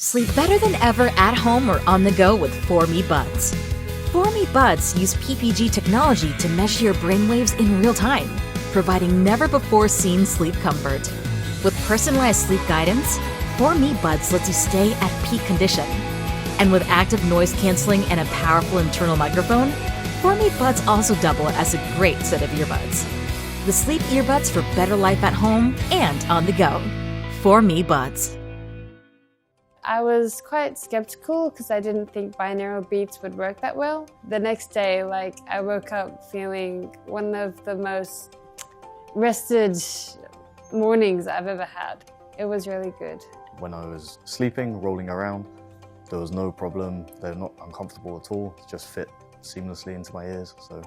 Sleep better than ever at home or on the go with 4Me Buds. 4Me Buds use PPG technology to measure your brainwaves in real time, providing never-before-seen sleep comfort. With personalized sleep guidance, 4Me Buds lets you stay at peak condition. And with active noise canceling and a powerful internal microphone, 4Me Buds also double as a great set of earbuds. The sleep earbuds for better life at home and on the go. 4Me Buds. I was quite skeptical because I didn't think binaural beats would work that well. The next day, I woke up feeling one of the most rested mornings I've ever had. It was really good. When I was sleeping, rolling around, there was no problem. They're not uncomfortable at all. It just fit seamlessly into my ears. So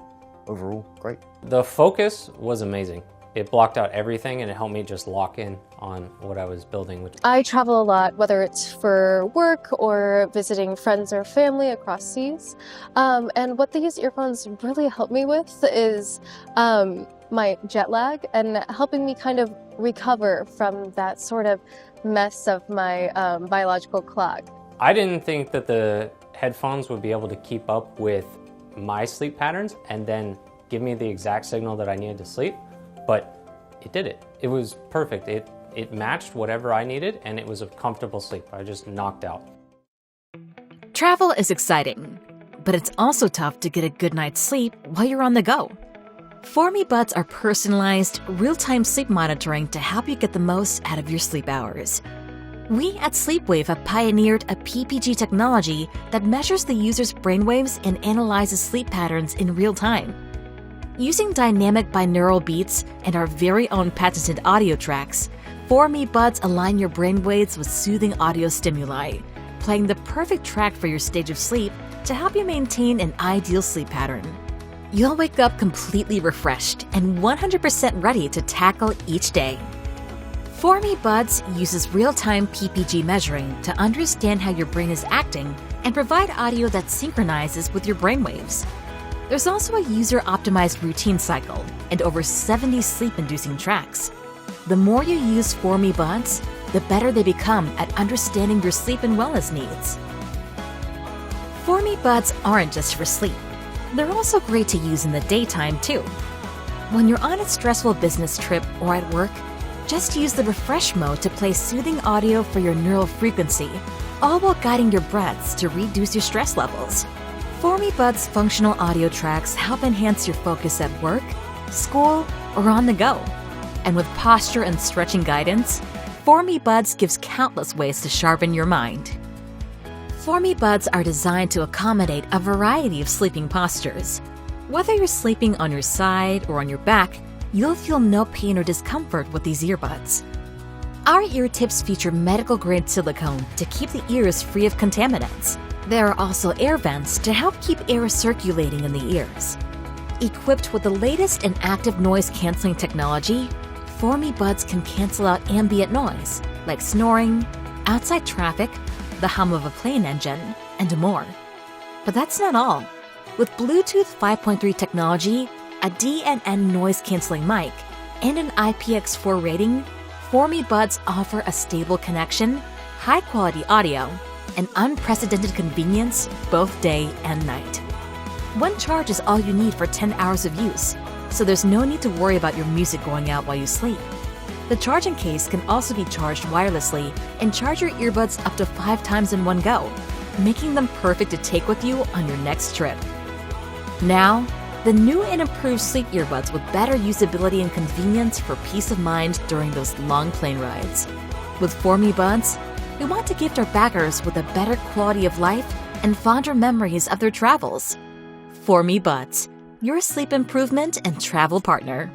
overall, great. The focus was amazing. It blocked out everything and it helped me just lock in on what I was building. I travel a lot, whether it's for work or visiting friends or family across seas. And what these earphones really help me with is my jet lag and helping me kind of recover from that sort of mess of my biological clock. I didn't think that the headphones would be able to keep up with my sleep patterns and then give me the exact signal that I needed to sleep. But it did it. It was perfect. It matched whatever I needed and it was a comfortable sleep. I just knocked out. Travel is exciting, but it's also tough to get a good night's sleep while you're on the go. 4Me Buds are personalized, real-time sleep monitoring to help you get the most out of your sleep hours. We at Sleepwave have pioneered a PPG technology that measures the user's brainwaves and analyzes sleep patterns in real time. Using dynamic binaural beats and our very own patented audio tracks, 4Me Buds align your brainwaves with soothing audio stimuli, playing the perfect track for your stage of sleep to help you maintain an ideal sleep pattern. You'll wake up completely refreshed and 100% ready to tackle each day. 4Me Buds uses real-time PPG measuring to understand how your brain is acting and provide audio that synchronizes with your brainwaves. There's also a user-optimized routine cycle and over 70 sleep-inducing tracks. The more you use 4Me Buds, the better they become at understanding your sleep and wellness needs. 4Me Buds aren't just for sleep. They're also great to use in the daytime, too. When you're on a stressful business trip or at work, just use the refresh mode to play soothing audio for your neural frequency, all while guiding your breaths to reduce your stress levels. 4Me Buds functional audio tracks help enhance your focus at work, school, or on the go. And with posture and stretching guidance, 4Me Buds gives countless ways to sharpen your mind. 4Me Buds are designed to accommodate a variety of sleeping postures. Whether you're sleeping on your side or on your back, you'll feel no pain or discomfort with these earbuds. Our ear tips feature medical-grade silicone to keep the ears free of contaminants. There are also air vents to help keep air circulating in the ears. Equipped with the latest in active noise-canceling technology, 4Me Buds can cancel out ambient noise, like snoring, outside traffic, the hum of a plane engine, and more. But that's not all. With Bluetooth 5.3 technology, a DNN noise-canceling mic, and an IPX4 rating, 4Me Buds offer a stable connection, high-quality audio, and unprecedented convenience both day and night. One charge is all you need for 10 hours of use, so there's no need to worry about your music going out while you sleep. The charging case can also be charged wirelessly and charge your earbuds up to 5 times in one go, making them perfect to take with you on your next trip. Now, the new and improved sleep earbuds with better usability and convenience for peace of mind during those long plane rides. With 4Me Buds, we want to gift our backers with a better quality of life and fonder memories of their travels. 4Me Buds, your sleep improvement and travel partner.